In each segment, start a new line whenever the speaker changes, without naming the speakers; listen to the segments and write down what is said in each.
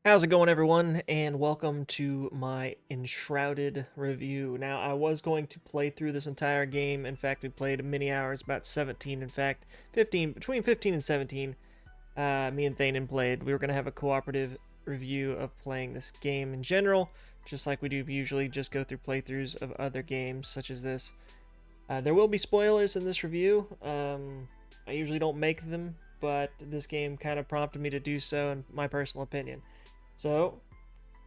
How's it going, everyone? And welcome to my Enshrouded review. Now, I was going to play through this entire game. In fact, we played many hours, about 17, in fact, 15, between 15 and 17. Me and Thanen played. We were going to have a cooperative review of playing this game in general, just like we do usually, just go through playthroughs of other games such as this. There will be spoilers in this review. I usually don't make them, but this game kind of prompted me to do so, in my personal opinion. So,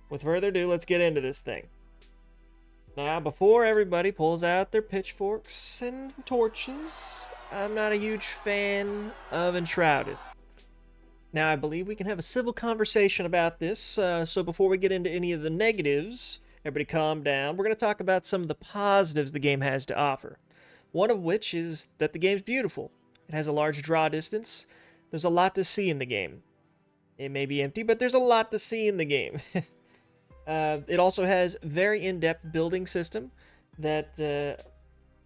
with further ado, let's get into this thing. Now, before everybody pulls out their pitchforks and torches, I'm not a huge fan of Enshrouded. Now, I believe we can have a civil conversation about this, so before we get into any of the negatives, everybody calm down. We're going to talk about some of the positives the game has to offer. One of which is that the game's beautiful. It has a large draw distance. There's a lot to see in the game. It may be empty, but there's a lot to see in the game. It also has very in-depth building system that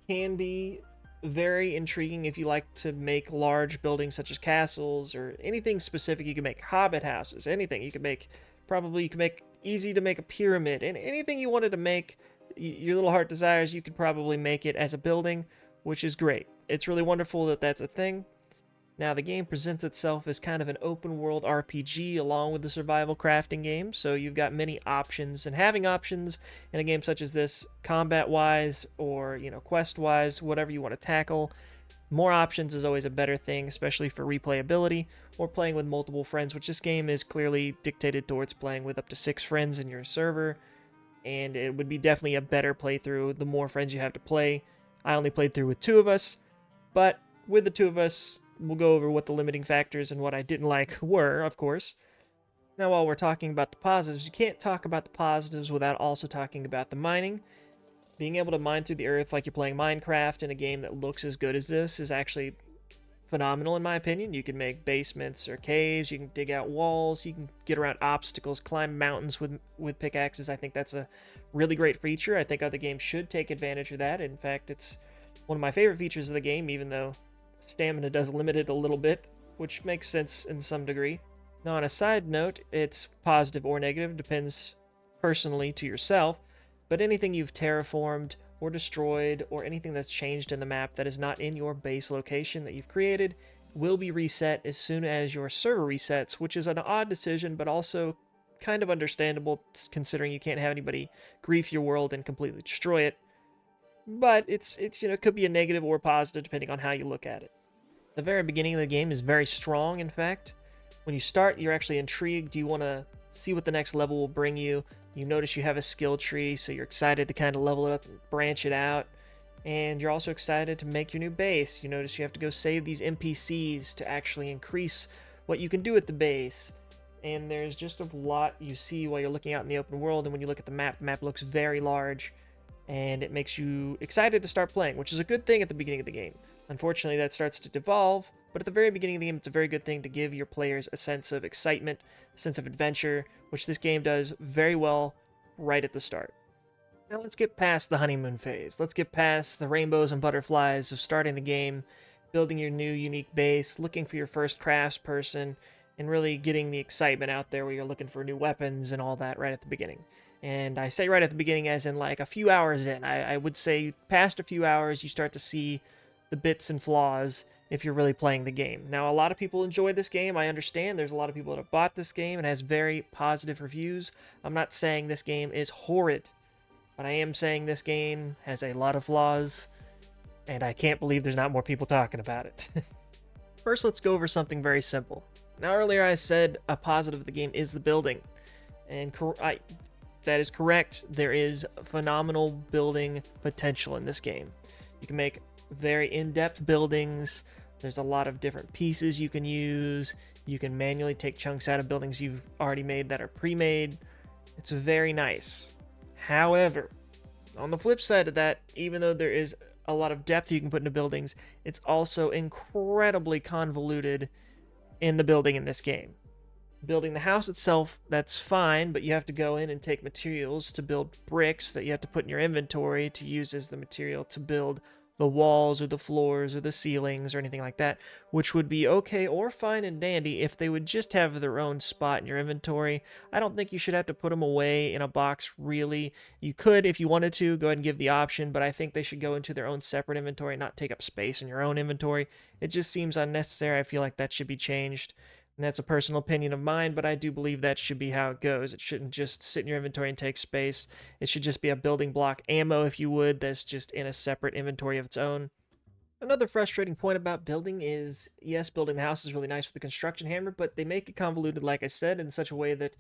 can be very intriguing if you like to make large buildings such as castles or anything specific. You can make hobbit houses, anything. You can make easy to make a pyramid, and anything you wanted to make, your little heart desires, you could probably make it as a building, which is great. It's really wonderful that that's a thing. Now, the game presents itself as kind of an open-world RPG along with the survival crafting game, so you've got many options, and having options in a game such as this, combat-wise or, quest-wise, whatever you want to tackle, more options is always a better thing, especially for replayability or playing with multiple friends, which this game is clearly dictated towards playing with up to 6 friends in your server, and it would be definitely a better playthrough the more friends you have to play. I only played through with 2 of us, but with the 2 of us, we'll go over what the limiting factors and what I didn't like were, of course. Now, while we're talking about the positives, you can't talk about the positives without also talking about the mining. Being able to mine through the earth like you're playing Minecraft in a game that looks as good as this is actually phenomenal, in my opinion. You can make basements or caves, you can dig out walls, you can get around obstacles, climb mountains with pickaxes. I think that's a really great feature. I think other games should take advantage of that. In fact, it's one of my favorite features of the game, even though stamina does limit it a little bit, which makes sense in some degree. Now, on a side note, it's positive or negative, depends personally to yourself, but anything you've terraformed or destroyed or anything that's changed in the map that is not in your base location that you've created will be reset as soon as your server resets, which is an odd decision, but also kind of understandable considering you can't have anybody grief your world and completely destroy it. But it's it could be a negative or positive depending on how you look at it. The very beginning of the game is very strong, in fact. When you start, you're actually intrigued. You want to see what the next level will bring you. You notice you have a skill tree, so you're excited to kind of level it up and branch it out. And you're also excited to make your new base. You notice you have to go save these NPCs to actually increase what you can do at the base. And there's just a lot you see while you're looking out in the open world, and when you look at the map looks very large. And it makes you excited to start playing, which is a good thing at the beginning of the game. Unfortunately, that starts to devolve, but at the very beginning of the game, it's a very good thing to give your players a sense of excitement, a sense of adventure, which this game does very well right at the start. Now let's get past the honeymoon phase. Let's get past the rainbows and butterflies of starting the game, building your new unique base, looking for your first craftsperson, and really getting the excitement out there where you're looking for new weapons and all that right at the beginning. And I say right at the beginning as in like a few hours in. I would say past a few hours you start to see the bits and flaws if you're really playing the game. Now, a lot of people enjoy this game. I understand there's a lot of people that have bought this game and has very positive reviews. I'm not saying this game is horrid, but I am saying this game has a lot of flaws, and I can't believe there's not more people talking about it. First, let's go over something very simple. Now, earlier I said a positive of the game is the building, and that is correct. There is phenomenal building potential in this game. You can make very in-depth buildings. There's a lot of different pieces you can use. You can manually take chunks out of buildings you've already made that are pre-made. It's very nice. However, on the flip side of that, even though there is a lot of depth you can put into buildings, it's also incredibly convoluted in the building in this game. Building the house itself, that's fine, but you have to go in and take materials to build bricks that you have to put in your inventory to use as the material to build the walls or the floors or the ceilings or anything like that, which would be okay or fine and dandy if they would just have their own spot in your inventory. I don't think you should have to put them away in a box, really. You could, if you wanted to, go ahead and give the option, but I think they should go into their own separate inventory, not take up space in your own inventory. It just seems unnecessary. I feel like that should be changed. And that's a personal opinion of mine, but I do believe that should be how it goes. It shouldn't just sit in your inventory and take space. It should just be a building block ammo, if you would, that's just in a separate inventory of its own. Another frustrating point about building is, yes, building the house is really nice with the construction hammer, but they make it convoluted, like I said, in such a way that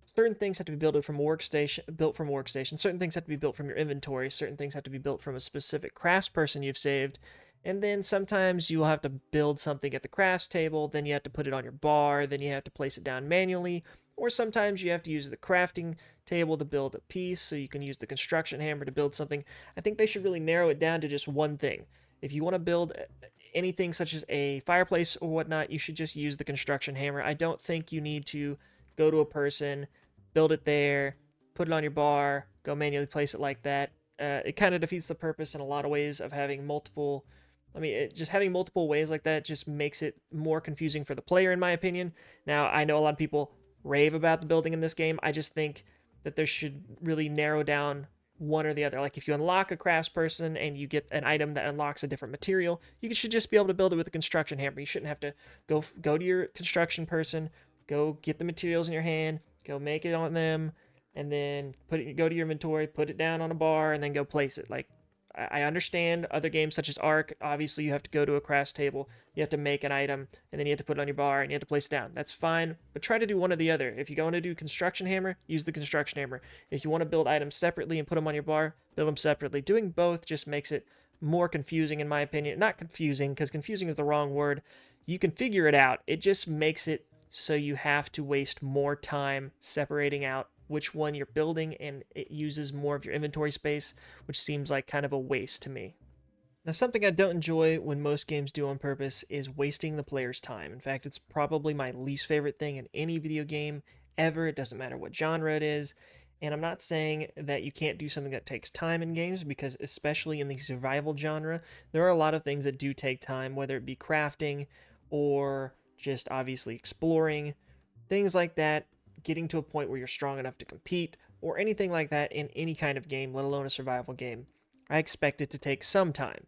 certain things have to be built from a workstation. Certain things have to be built from your inventory. Certain things have to be built from a specific craftsperson you've saved. And then sometimes you'll have to build something at the crafts table, then you have to put it on your bar, then you have to place it down manually, or sometimes you have to use the crafting table to build a piece, so you can use the construction hammer to build something. I think they should really narrow it down to just one thing. If you want to build anything such as a fireplace or whatnot, you should just use the construction hammer. I don't think you need to go to a person, build it there, put it on your bar, go manually place it like that. It kind of defeats the purpose in a lot of ways of having multiple. Just having multiple ways like that just makes it more confusing for the player, in my opinion. Now, I know a lot of people rave about the building in this game. I just think that there should really narrow down one or the other. Like, if you unlock a craftsperson and you get an item that unlocks a different material, you should just be able to build it with a construction hammer. You shouldn't have to go to your construction person, go get the materials in your hand, go make it on them, and then go to your inventory, put it down on a bar, and then go place it. Like, I understand other games such as Ark, obviously you have to go to a crafts table, you have to make an item, and then you have to put it on your bar, and you have to place it down. That's fine, but try to do one or the other. If you want to do construction hammer, use the construction hammer. If you want to build items separately and put them on your bar, build them separately. Doing both just makes it more confusing, in my opinion. Not confusing, because confusing is the wrong word. You can figure it out. It just makes it so you have to waste more time separating out which one you're building, and it uses more of your inventory space, which seems like kind of a waste to me. Now, something I don't enjoy when most games do on purpose is wasting the player's time. In fact, it's probably my least favorite thing in any video game ever. It doesn't matter what genre it is. And I'm not saying that you can't do something that takes time in games, because especially in the survival genre, there are a lot of things that do take time, whether it be crafting or just obviously exploring, things like that, getting to a point where you're strong enough to compete, or anything like that in any kind of game, let alone a survival game. I expect it to take some time.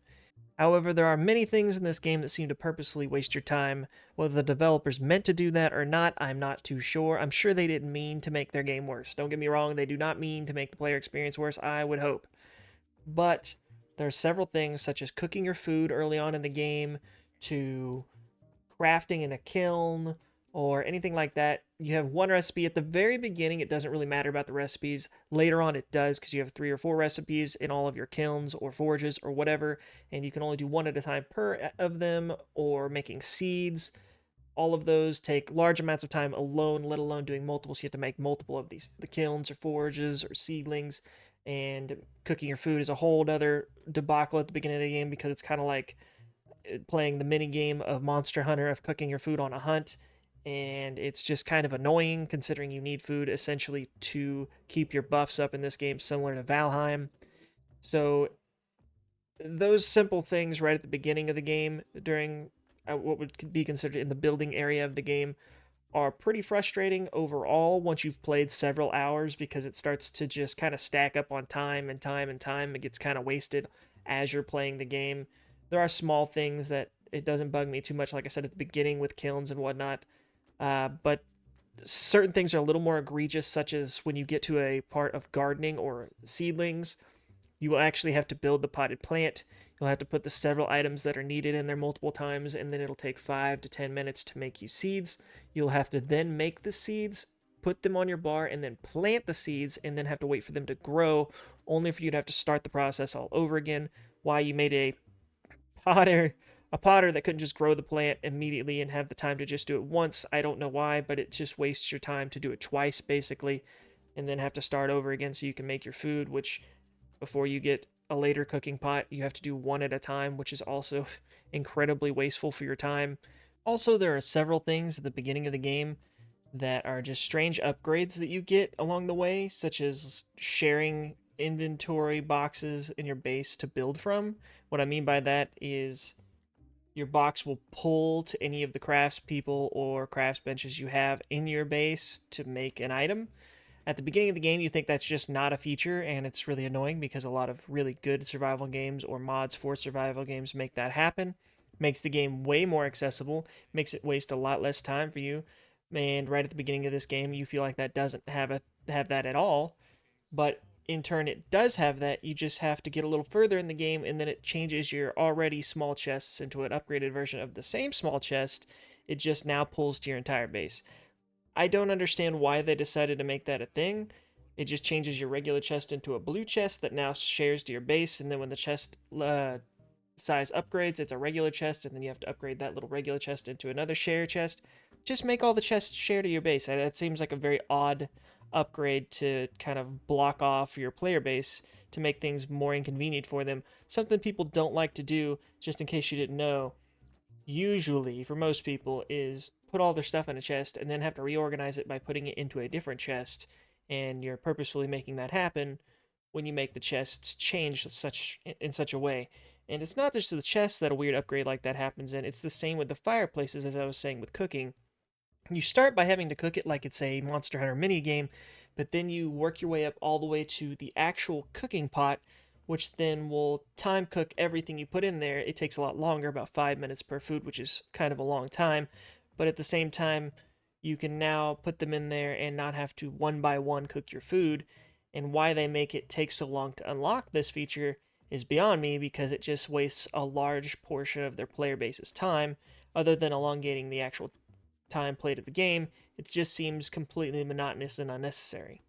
However, there are many things in this game that seem to purposely waste your time. Whether the developers meant to do that or not, I'm not too sure. I'm sure they didn't mean to make their game worse. Don't get me wrong, they do not mean to make the player experience worse, I would hope. But there are several things, such as cooking your food early on in the game, to crafting in a kiln, or anything like that. You have one recipe at the very beginning. It doesn't really matter about the recipes. Later on it does, because you have 3 or 4 recipes in all of your kilns or forges or whatever, and you can only do one at a time per of them. Or making seeds. All of those take large amounts of time alone, let alone doing multiple. So you have to make multiple of these, the kilns or forges or seedlings. And cooking your food is a whole other debacle at the beginning of the game, because it's kind of like playing the mini game of Monster Hunter of cooking your food on a hunt, and it's just kind of annoying, considering you need food essentially to keep your buffs up in this game, similar to Valheim. So those simple things right at the beginning of the game, during what would be considered in the building area of the game, are pretty frustrating overall once you've played several hours, because it starts to just kind of stack up on time and time and time. It gets kind of wasted as you're playing the game. There are small things that it doesn't bug me too much, like I said at the beginning, with kilns and whatnot. But certain things are a little more egregious, such as when you get to a part of gardening or seedlings, you will actually have to build the potted plant. You'll have to put the several items that are needed in there multiple times, and then it'll take 5 to 10 minutes to make you seeds. You'll have to then make the seeds, put them on your bar, and then plant the seeds, and then have to wait for them to grow, only for you to have to start the process all over again. Why you made potter a potter that couldn't just grow the plant immediately and have the time to just do it once. I don't know why, but it just wastes your time to do it twice, basically, and then have to start over again so you can make your food, which, before you get a later cooking pot, you have to do one at a time, which is also incredibly wasteful for your time. Also, there are several things at the beginning of the game that are just strange upgrades that you get along the way, such as sharing inventory boxes in your base to build from. What I mean by that is your box will pull to any of the crafts people or crafts benches you have in your base to make an item. At the beginning of the game, you think that's just not a feature, and it's really annoying because a lot of really good survival games or mods for survival games make that happen. Makes the game way more accessible, makes it waste a lot less time for you. And right at the beginning of this game, you feel like that doesn't have that at all, but in turn it does have that. You just have to get a little further in the game, and then it changes your already small chests into an upgraded version of the same small chest. It just now pulls to your entire base. I don't understand why they decided to make that a thing. It just changes your regular chest into a blue chest that now shares to your base, and then when the chest size upgrades, it's a regular chest, and then you have to upgrade that little regular chest into another share chest. Just make all the chests share to your base. That seems like a very odd upgrade to kind of block off your player base to make things more inconvenient for them. Something people don't like to do, just in case you didn't know, usually for most people, is put all their stuff in a chest and then have to reorganize it by putting it into a different chest. And you're purposefully making that happen when you make the chests change in such a way. And it's not just the chests that a weird upgrade like that happens in, it's the same with the fireplaces, as I was saying with cooking. You start by having to cook it like it's a Monster Hunter mini game, but then you work your way up all the way to the actual cooking pot, which then will time cook everything you put in there. It takes a lot longer, about 5 minutes per food, which is kind of a long time, but at the same time, you can now put them in there and not have to one by one cook your food. And why they make it take so long to unlock this feature is beyond me, because it just wastes a large portion of their player base's time. Other than elongating the actual time played of the game, it just seems completely monotonous and unnecessary.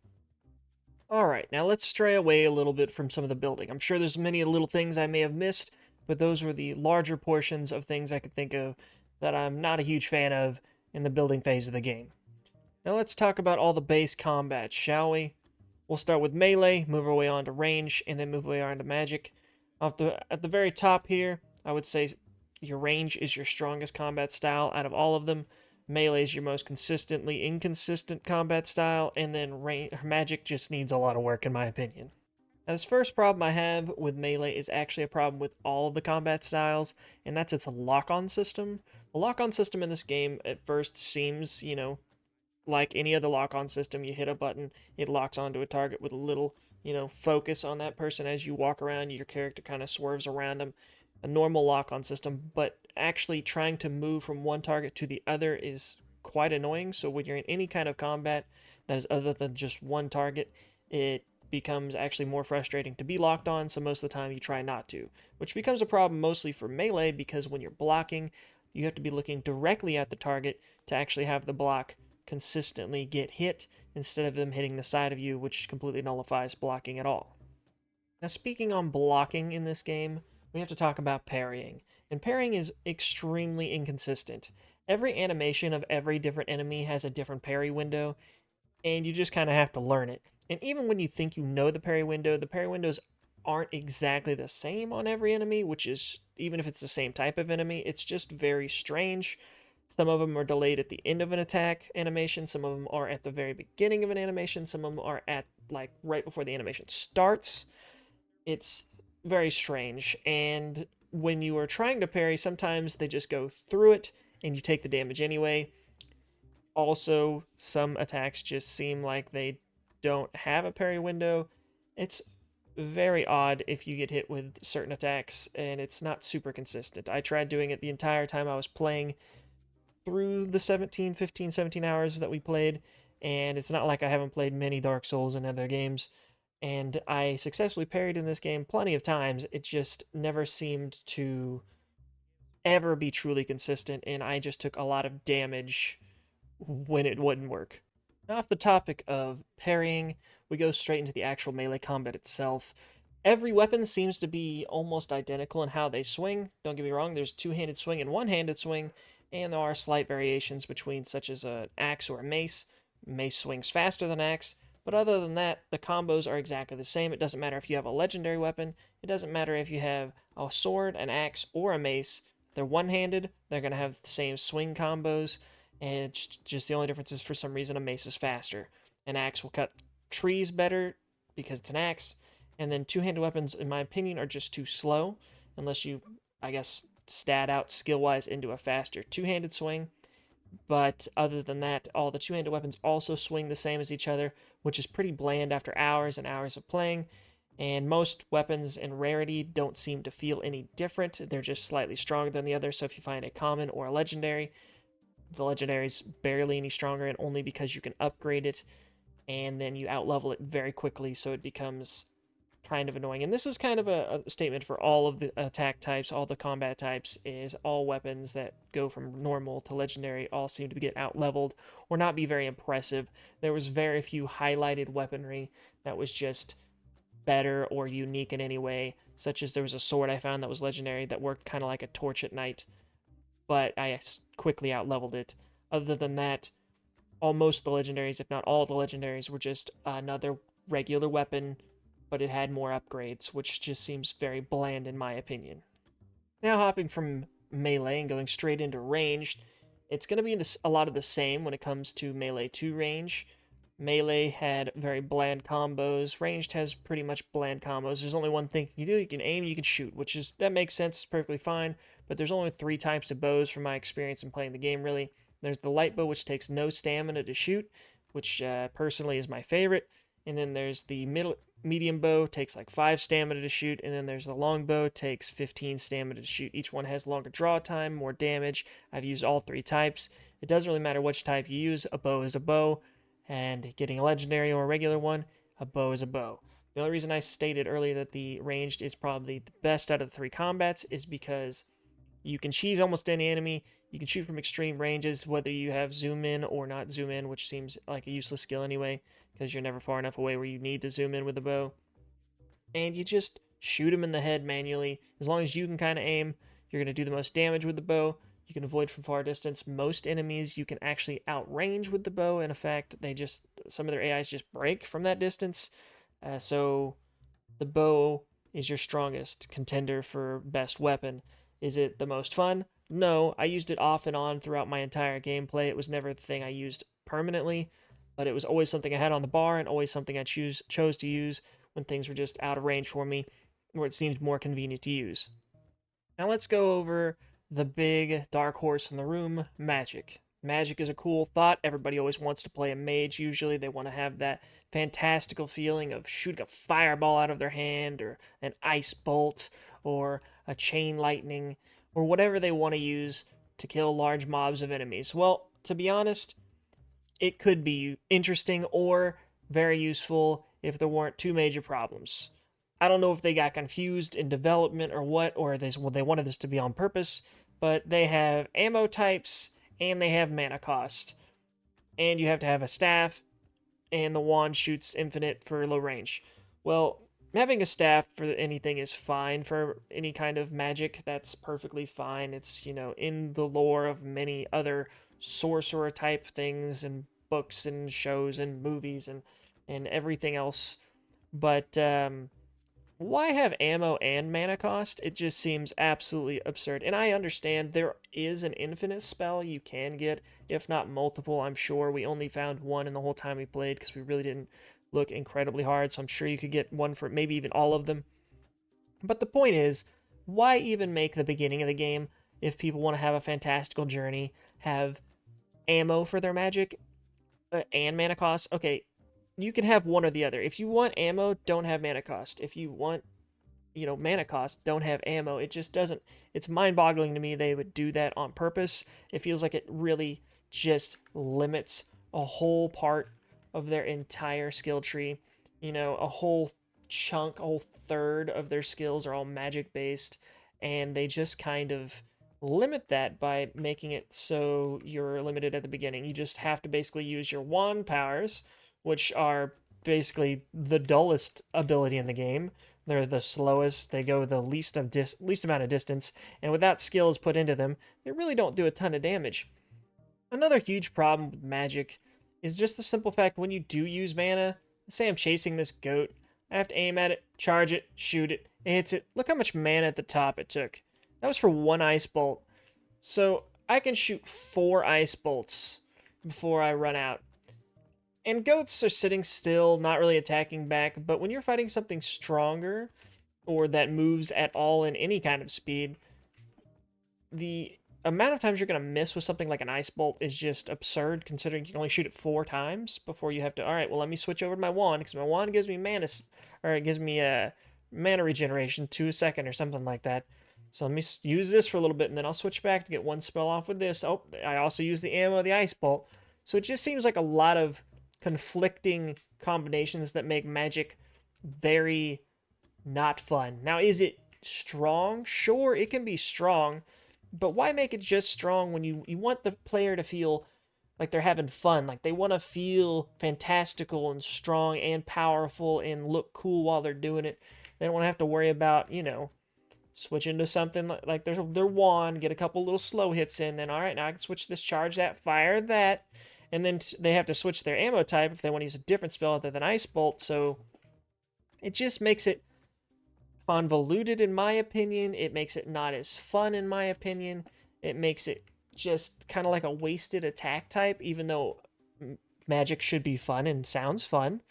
Alright, now let's stray away a little bit from some of the building. I'm sure there's many little things I may have missed, but those were the larger portions of things I could think of that I'm not a huge fan of in the building phase of the game. Now let's talk about all the base combat, shall we? We'll start with melee, move our way on to range, and then move our way on to magic. At the very top here, I would say your range is your strongest combat style out of all of them. Melee is your most consistently inconsistent combat style, and then magic just needs a lot of work in my opinion. Now, this first problem I have with melee is actually a problem with all of the combat styles, and that's its lock-on system. The lock-on system in this game at first seems, like any other lock-on system. You hit a button, it locks onto a target with a little, focus on that person as you walk around. Your character kind of swerves around them. A normal lock-on system, but actually trying to move from one target to the other is quite annoying. So when you're in any kind of combat that is other than just one target, it becomes actually more frustrating to be locked on, so most of the time you try not to, which becomes a problem mostly for melee, because when you're blocking, you have to be looking directly at the target to actually have the block consistently get hit instead of them hitting the side of you, which completely nullifies blocking at all. Now, speaking on blocking in this game, we have to talk about parrying, and parrying is extremely inconsistent. Every animation of every different enemy has a different parry window, and you just kind of have to learn it. And even when you think you know the parry windows aren't exactly the same on every enemy, which is, even if it's the same type of enemy, it's just very strange. Some of them are delayed at the end of an attack animation, some of them are at the very beginning of an animation, some of them are at, like, right before the animation starts. It's very strange, and when you are trying to parry, sometimes they just go through it, and you take the damage anyway. Also, some attacks just seem like they don't have a parry window. It's very odd if you get hit with certain attacks, and it's not super consistent. I tried doing it the entire time I was playing through the 15, 17 hours that we played, and it's not like I haven't played many Dark Souls and other games, and I successfully parried in this game plenty of times. It just never seemed to ever be truly consistent, and I just took a lot of damage when it wouldn't work. Now, off the topic of parrying, we go straight into the actual melee combat itself. Every weapon seems to be almost identical in how they swing. Don't get me wrong, there's two-handed swing and one-handed swing, and there are slight variations between, such as an axe or a mace. Mace swings faster than axe, but other than that, the combos are exactly the same. It doesn't matter if you have a legendary weapon, it doesn't matter if you have a sword, an axe, or a mace. They're one-handed, they're going to have the same swing combos, and it's just the only difference is, for some reason, a mace is faster. An axe will cut trees better because it's an axe, And then two-handed weapons, in my opinion, are just too slow, unless you, I guess, stat out skill-wise into a faster two-handed swing. But other than that, all the two-handed weapons also swing the same as each other, which is pretty bland after hours and hours of playing. And most weapons in rarity don't seem to feel any different. They're just slightly stronger than the other. So if you find a common or a legendary, the legendary's barely any stronger, and only because you can upgrade it, and then you outlevel it very quickly, so it becomes kind of annoying. And this is kind of a statement for all of the attack types, all the combat types, is all weapons that go from normal to legendary all seem to get out-leveled or not be very impressive. There was very few highlighted weaponry that was just better or unique in any way, such as there was a sword I found that was legendary that worked kind of like a torch at night, but I quickly out-leveled it. Other than that, almost the legendaries, if not all the legendaries, were just another regular weapon, but it had more upgrades, which just seems very bland in my opinion. Now hopping from melee and going straight into ranged, it's going to be a lot of the same when it comes to melee to range. Melee had very bland combos. Ranged has pretty much bland combos. There's only one thing you do. You can aim, you can shoot, that makes sense. It's perfectly fine. But there's only 3 types of bows from my experience in playing the game, really. There's the light bow, which takes no stamina to shoot, which personally is my favorite. And then there's the medium bow, takes like 5 stamina to shoot. And then there's the long bow, takes 15 stamina to shoot. Each one has longer draw time, more damage. I've used all 3 types. It doesn't really matter which type you use. A bow is a bow. And getting a legendary or a regular one, a bow is a bow. The only reason I stated earlier that the ranged is probably the best out of the 3 combats is because you can cheese almost any enemy. You can shoot from extreme ranges, whether you have zoom in or not zoom in, which seems like a useless skill anyway, because you're never far enough away where you need to zoom in with a bow. And you just shoot them in the head manually. As long as you can kind of aim, you're going to do the most damage with the bow. You can avoid from far distance. Most enemies you can actually outrange with the bow. In effect, some of their AIs just break from that distance. So the bow is your strongest contender for best weapon. Is it the most fun? No, I used it off and on throughout my entire gameplay. It was never the thing I used permanently, but it was always something I had on the bar and always something I chose to use when things were just out of range for me, where it seemed more convenient to use. Now let's go over the big dark horse in the room, magic. Magic is a cool thought. Everybody always wants to play a mage. Usually they want to have that fantastical feeling of shooting a fireball out of their hand, or an ice bolt, or a chain lightning, or whatever they want to use to kill large mobs of enemies. Well, to be honest, it could be interesting or very useful if there weren't 2 major problems. I don't know if they got confused in development or what, or they wanted this to be on purpose, but they have ammo types and they have mana cost. And you have to have a staff, and the wand shoots infinite for low range. Well, having a staff for anything is fine for any kind of magic. That's perfectly fine. It's, in the lore of many other sorcerer type things and books and shows and movies and everything else. But why have ammo and mana cost? It just seems absolutely absurd. And I understand there is an infinite spell you can get, if not multiple. I'm sure we only found one in the whole time we played because we really didn't look incredibly hard. So I'm sure you could get one for maybe even all of them. But the point is, why even make the beginning of the game if people want to have a fantastical journey, have ammo for their magic and mana cost? Okay, you can have one or the other. If you want ammo, don't have mana cost. If you want, mana cost, don't have ammo. It just doesn't, it's mind-boggling to me they would do that on purpose. It feels like it really just limits a whole part of their entire skill tree. A whole chunk, a whole third of their skills are all magic based, and they just kind of limit that by making it so you're limited at the beginning. You just have to basically use your wand powers, which are basically the dullest ability in the game. They're the slowest, they go the least amount of distance, and without skills put into them, they really don't do a ton of damage. Another huge problem with magic is just the simple fact when you do use mana, let's say I'm chasing this goat, I have to aim at it, charge it, shoot it, it hits it. Look how much mana at the top it took. That was for 1 ice bolt. So I can shoot 4 ice bolts before I run out. And goats are sitting still, not really attacking back, but when you're fighting something stronger, or that moves at all in any kind of speed, the amount of times you're going to miss with something like an ice bolt is just absurd, considering you can only shoot it 4 times before you have to, all right, well, let me switch over to my wand, because my wand gives me mana, or it gives me a mana regeneration 2 a second or something like that. So let me use this for a little bit, and then I'll switch back to get one spell off with this. Oh, I also use the ammo of the ice bolt. So it just seems like a lot of conflicting combinations that make Magic very not fun. Now, is it strong? Sure, it can be strong, but why make it just strong when you want the player to feel like they're having fun, like they want to feel fantastical and strong and powerful and look cool while they're doing it. They don't want to have to worry about, switch into something like their wand, get a couple little slow hits in, then all right, now I can switch this, charge that, fire that, and then they have to switch their ammo type if they want to use a different spell other than Ice Bolt, so it just makes it convoluted in my opinion. It makes it not as fun in my opinion. It makes it just kind of like a wasted attack type, even though Magic should be fun and sounds fun.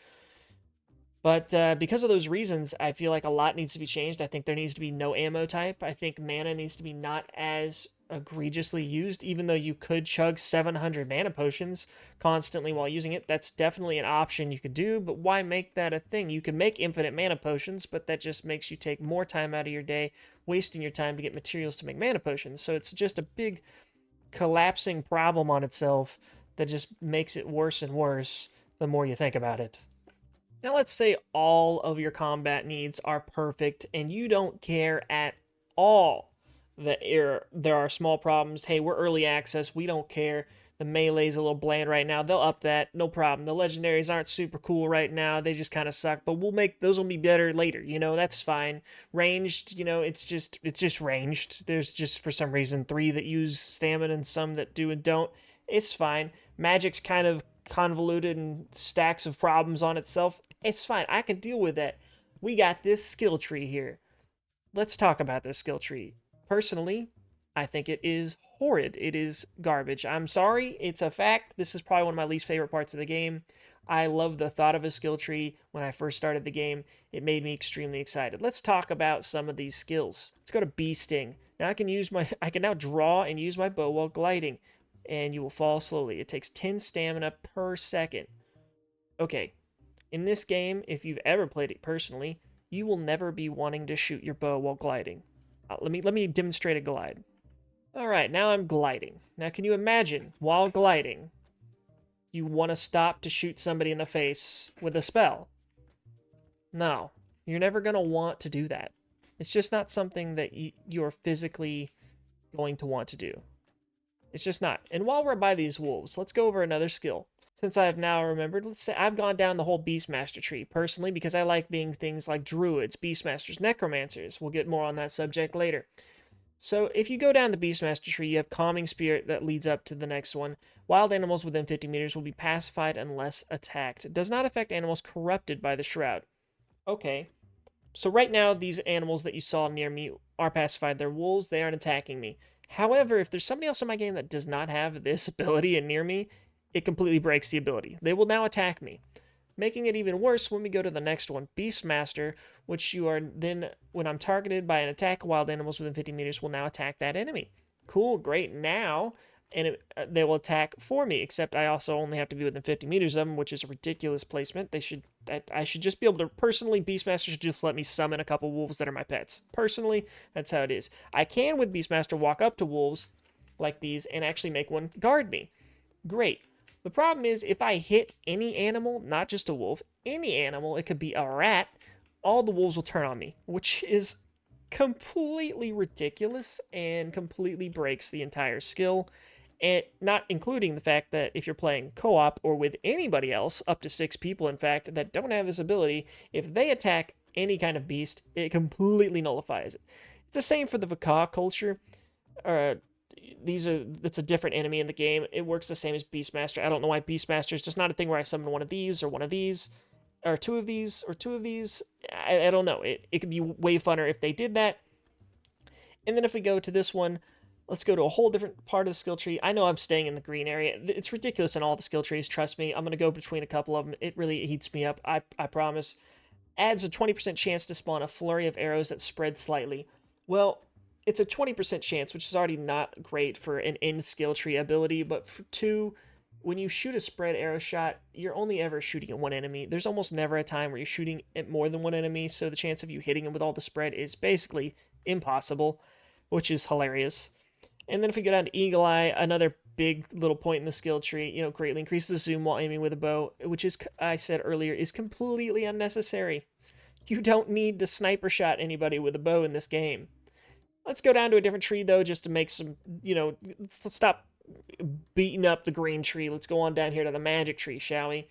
But because of those reasons, I feel like a lot needs to be changed. I think there needs to be no ammo type. I think mana needs to be not as egregiously used, even though you could chug 700 mana potions constantly while using it. That's definitely an option you could do, but why make that a thing? You can make infinite mana potions, but that just makes you take more time out of your day, wasting your time to get materials to make mana potions. So it's just a big collapsing problem on itself that just makes it worse and worse the more you think about it. Now let's say all of your combat needs are perfect and you don't care at all that there are small problems. Hey, we're early access, we don't care. The melee's a little bland right now. They'll up that, no problem. The legendaries aren't super cool right now. They just kind of suck, but we'll make those will be better later. That's fine. Ranged, it's just ranged. There's just for some reason 3 that use stamina and some that do and don't. It's fine. Magic's kind of convoluted and stacks of problems on itself. It's fine. I can deal with that. We got this skill tree here. Let's talk about this skill tree. Personally, I think it is horrid. It is garbage. I'm sorry. It's a fact. This is probably one of my least favorite parts of the game. I love the thought of a skill tree when I first started the game. It made me extremely excited. Let's talk about some of these skills. Let's go to Bee Sting. Now I can now draw and use my bow while gliding, and you will fall slowly. It takes 10 stamina per second. Okay, in this game, if you've ever played it personally, you will never be wanting to shoot your bow while gliding. Let me demonstrate a glide. All right, now I'm gliding. Now can you imagine, while gliding, you want to stop to shoot somebody in the face with a spell? No, you're never going to want to do that. It's just not something that you're physically going to want to do. It's just not. And while we're by these wolves, let's go over another skill. Since I have now remembered, let's say I've gone down the whole Beastmaster tree, personally, because I like being things like Druids, Beastmasters, Necromancers. We'll get more on that subject later. So if you go down the Beastmaster tree, you have Calming Spirit that leads up to the next one. Wild animals within 50 meters will be pacified unless attacked. It does not affect animals corrupted by the Shroud. Okay, so right now, these animals that you saw near me are pacified. They're wolves. They aren't attacking me. However, if there's somebody else in my game that does not have this ability and near me, it completely breaks the ability. They will now attack me. Making it even worse when we go to the next one, Beastmaster, which you are then, when I'm targeted by an attack, wild animals within 50 meters will now attack that enemy. Cool, great. Now, they will attack for me, except I also only have to be within 50 meters of them, which is a ridiculous placement. I should just be able to, personally, Beastmaster should just let me summon a couple wolves that are my pets. Personally, that's how it is. I can, with Beastmaster, walk up to wolves like these and actually make one guard me. Great. The problem is, if I hit any animal, not just a wolf, any animal, it could be a rat, all the wolves will turn on me, which is completely ridiculous and completely breaks the entire skill, and not including the fact that if you're playing co-op or with anybody else, up to 6 people in fact, that don't have this ability, if they attack any kind of beast, it completely nullifies it. It's the same for the Vaka culture. It's a different enemy in the game. It works the same as Beastmaster. I don't know why Beastmaster is just not a thing where I summon one of these, or one of these, or two of these, or two of these. I don't know. It could be way funner if they did that. And then if we go to this one, Let's go to a whole different part of the skill tree. I know I'm staying in the green area. It's ridiculous in all the skill trees, trust me. I'm going to go between a couple of them. It really heats me up, I promise. Adds a 20% chance to spawn a flurry of arrows that spread slightly. Well, it's a 20% chance, which is already not great for an in skill tree ability, but for two, when you shoot a spread arrow shot, you're only ever shooting at one enemy. There's almost never a time where you're shooting at more than one enemy, so the chance of you hitting him with all the spread is basically impossible, which is hilarious. And then if we go down to Eagle Eye, another big little point in the skill tree, greatly increases the zoom while aiming with a bow, which is, I said earlier, is completely unnecessary. You don't need to sniper shot anybody with a bow in this game. Let's go down to a different tree, though, just to make some, let's stop beating up the green tree. Let's go on down here to the magic tree, shall we?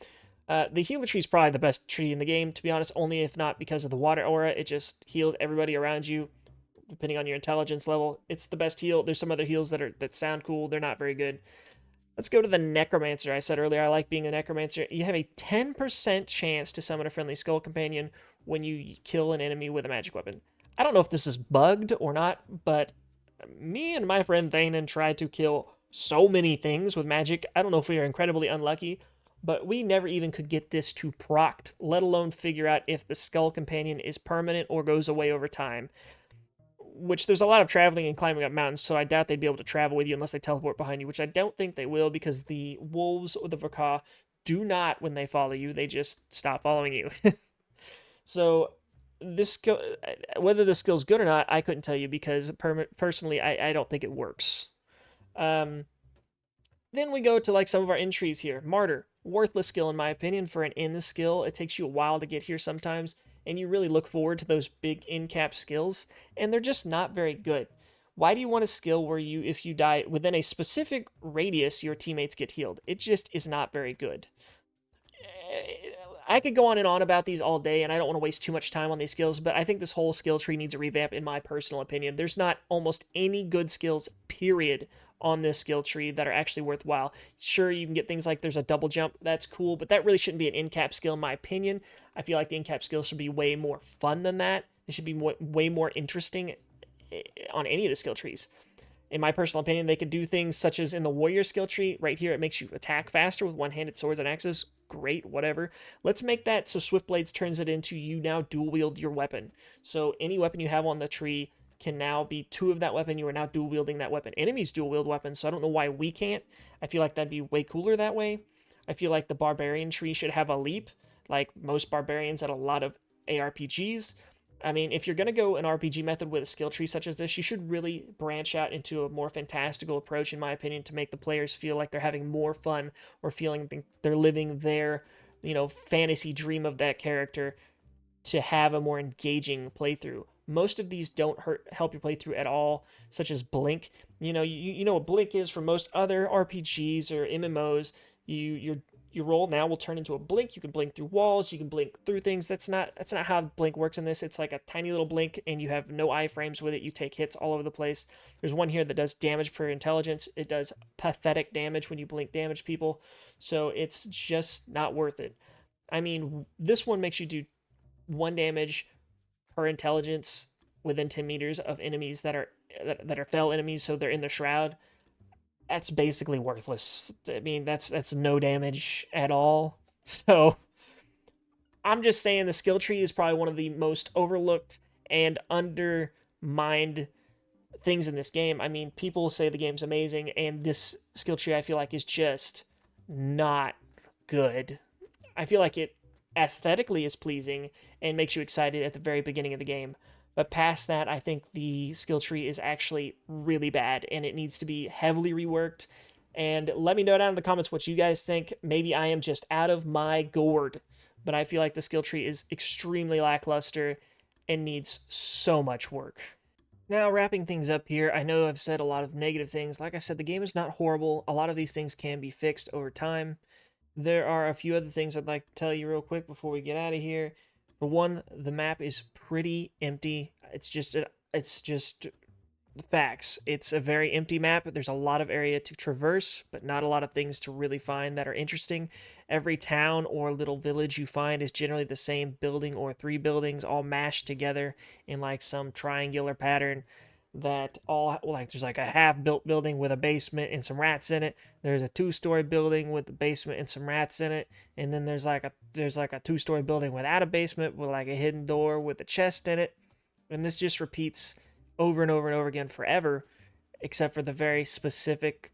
The healer tree is probably the best tree in the game, to be honest, only if not because of the water aura. It just heals everybody around you depending on your intelligence level. It's the best heal. There's some other heals that sound cool. They're not very good. Let's go to the Necromancer. I said earlier I like being a Necromancer. You have a 10% chance to summon a friendly Skull Companion when you kill an enemy with a magic weapon. I don't know if this is bugged or not, but me and my friend Thanen tried to kill so many things with magic. I don't know if we are incredibly unlucky, but we never even could get this to procced, let alone figure out if the Skull Companion is permanent or goes away over time. Which there's a lot of traveling and climbing up mountains, so I doubt they'd be able to travel with you unless they teleport behind you, which I don't think they will because the wolves or the Vakah do not, when they follow you, they just stop following you. So this skill, whether the skill's good or not, I couldn't tell you because personally, I don't think it works. Then we go to like some of our entries here. Martyr, worthless skill in my opinion for an in skill. It takes you a while to get here sometimes, and you really look forward to those big in-cap skills, and they're just not very good. Why do you want a skill where if you die within a specific radius, your teammates get healed? It just is not very good. I could go on and on about these all day, and I don't want to waste too much time on these skills, but I think this whole skill tree needs a revamp in my personal opinion. There's not almost any good skills, period, on this skill tree that are actually worthwhile. Sure, you can get things like there's a double jump, that's cool, but that really shouldn't be an in-cap skill in my opinion. I feel like the in-cap skills should be way more fun than that. They should be way more interesting on any of the skill trees. In my personal opinion, they could do things such as in the warrior skill tree, right here, it makes you attack faster with one-handed swords and axes. Great, whatever. Let's make that so Swift Blades turns it into you now dual wield your weapon. So any weapon you have on the tree can now be two of that weapon. You are now dual wielding that weapon. Enemies dual wield weapons, so I don't know why we can't. I feel like that'd be way cooler that way. I feel like the barbarian tree should have a leap, like most barbarians at a lot of ARPGs. I mean, if you're going to go an RPG method with a skill tree such as this, you should really branch out into a more fantastical approach, in my opinion, to make the players feel like they're having more fun or feeling they're living their, fantasy dream of that character to have a more engaging playthrough. Most of these don't help your playthrough at all, such as Blink. You know what Blink is from most other RPGs or MMOs. Your roll now will turn into a blink. You can blink through walls. You can blink through things. That's not how blink works in this. It's like a tiny little blink, and you have no iframes with it. You take hits all over the place. There's one here that does damage per intelligence. It does pathetic damage when you blink damage people. So it's just not worth it. I mean, this one makes you do 1 damage per intelligence within 10 meters of enemies that are fell enemies, so they're in the shroud. That's basically worthless. I mean, that's no damage at all. So I'm just saying the skill tree is probably one of the most overlooked and undermined things in this game. I mean, people say the game's amazing, and this skill tree I feel like is just not good. I feel like it aesthetically is pleasing and makes you excited at the very beginning of the game. But past that, I think the skill tree is actually really bad, and it needs to be heavily reworked. And let me know down in the comments what you guys think. Maybe I am just out of my gourd, but I feel like the skill tree is extremely lackluster and needs so much work. Now, wrapping things up here, I know I've said a lot of negative things. Like I said, the game is not horrible. A lot of these things can be fixed over time. There are a few other things I'd like to tell you real quick before we get out of here. For one, the map is pretty empty. It's just facts. It's a very empty map. There's a lot of area to traverse, but not a lot of things to really find that are interesting. Every town or little village you find is generally the same building or 3 buildings all mashed together in like some triangular pattern. that all, like, there's like a half-built building with a basement and some rats in it. There's a two-story building with a basement and some rats in it, and then there's like a two-story building without a basement with like a hidden door with a chest in it. And this just repeats over and over and over again forever, except for the very specific,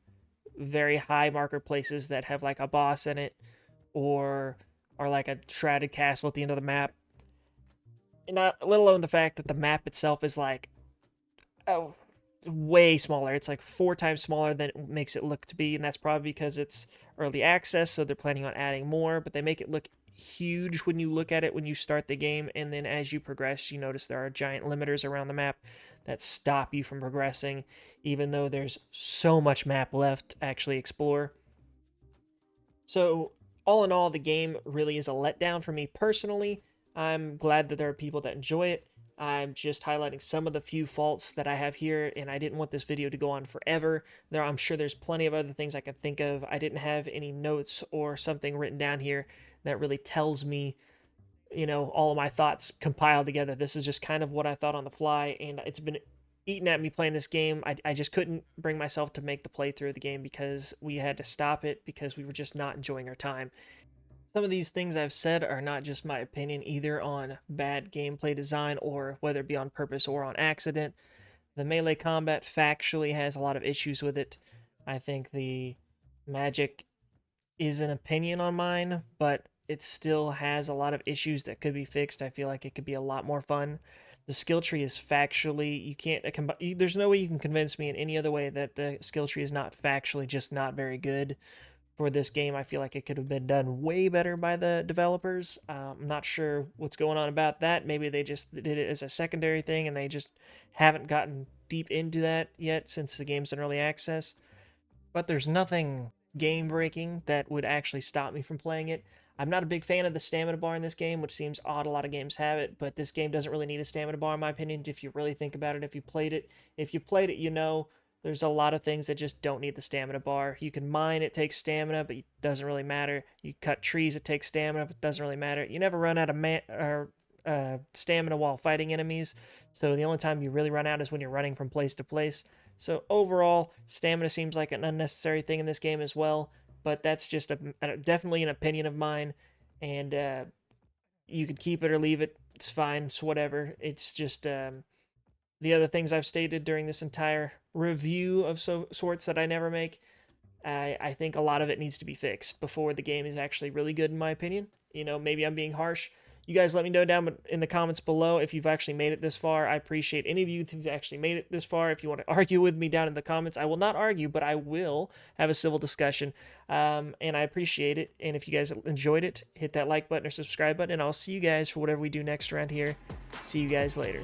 very high marker places that have like a boss in it, or are like a shrouded castle at the end of the map. And not let alone the fact that the map itself is like, oh, way smaller. It's like 4 times smaller than it makes it look to be, and that's probably because it's early access, so they're planning on adding more, but they make it look huge when you look at it when you start the game, and then as you progress, you notice there are giant limiters around the map that stop you from progressing, even though there's so much map left to actually explore. So, all in all, the game really is a letdown for me personally. I'm glad that there are people that enjoy it. I'm just highlighting some of the few faults that I have here, and I didn't want this video to go on forever. I'm sure there's plenty of other things I can think of. I didn't have any notes or something written down here that really tells me, all of my thoughts compiled together. This is just kind of what I thought on the fly, and it's been eating at me playing this game. I just couldn't bring myself to make the playthrough of the game because we had to stop it because we were just not enjoying our time. Some of these things I've said are not just my opinion either on bad gameplay design or whether it be on purpose or on accident. The melee combat factually has a lot of issues with it. I think the magic is an opinion on mine, but it still has a lot of issues that could be fixed. I feel like it could be a lot more fun. The skill tree is factually, you can't, there's no way you can convince me in any other way that the skill tree is not factually just not very good for this game. I feel like it could have been done way better by the developers. I'm not sure what's going on about that. Maybe they just did it as a secondary thing and they just haven't gotten deep into that yet since the game's in early access. But there's nothing game breaking that would actually stop me from playing it. I'm not a big fan of the stamina bar in this game, which seems odd. A lot of games have it, but this game doesn't really need a stamina bar, in my opinion, if you really think about it. If you played it, you know there's a lot of things that just don't need the stamina bar. You can mine, it takes stamina, but it doesn't really matter. You cut trees, it takes stamina, but it doesn't really matter. You never run out of stamina while fighting enemies, so the only time you really run out is when you're running from place to place. So overall, stamina seems like an unnecessary thing in this game as well, but that's just definitely an opinion of mine, and you could keep it or leave it. It's fine. It's whatever. It's just the other things I've stated during this entire review of sorts that I never make. I think a lot of it needs to be fixed before the game is actually really good, in my opinion. Maybe I'm being harsh. You guys let me know down in the comments below if you've actually made it this far. I appreciate any of you who've actually made it this far. If you want to argue with me down in the comments, I will not argue, but I will have a civil discussion. And I appreciate it. And if you guys enjoyed it, hit that like button or subscribe button. And I'll see you guys for whatever we do next around here. See you guys later.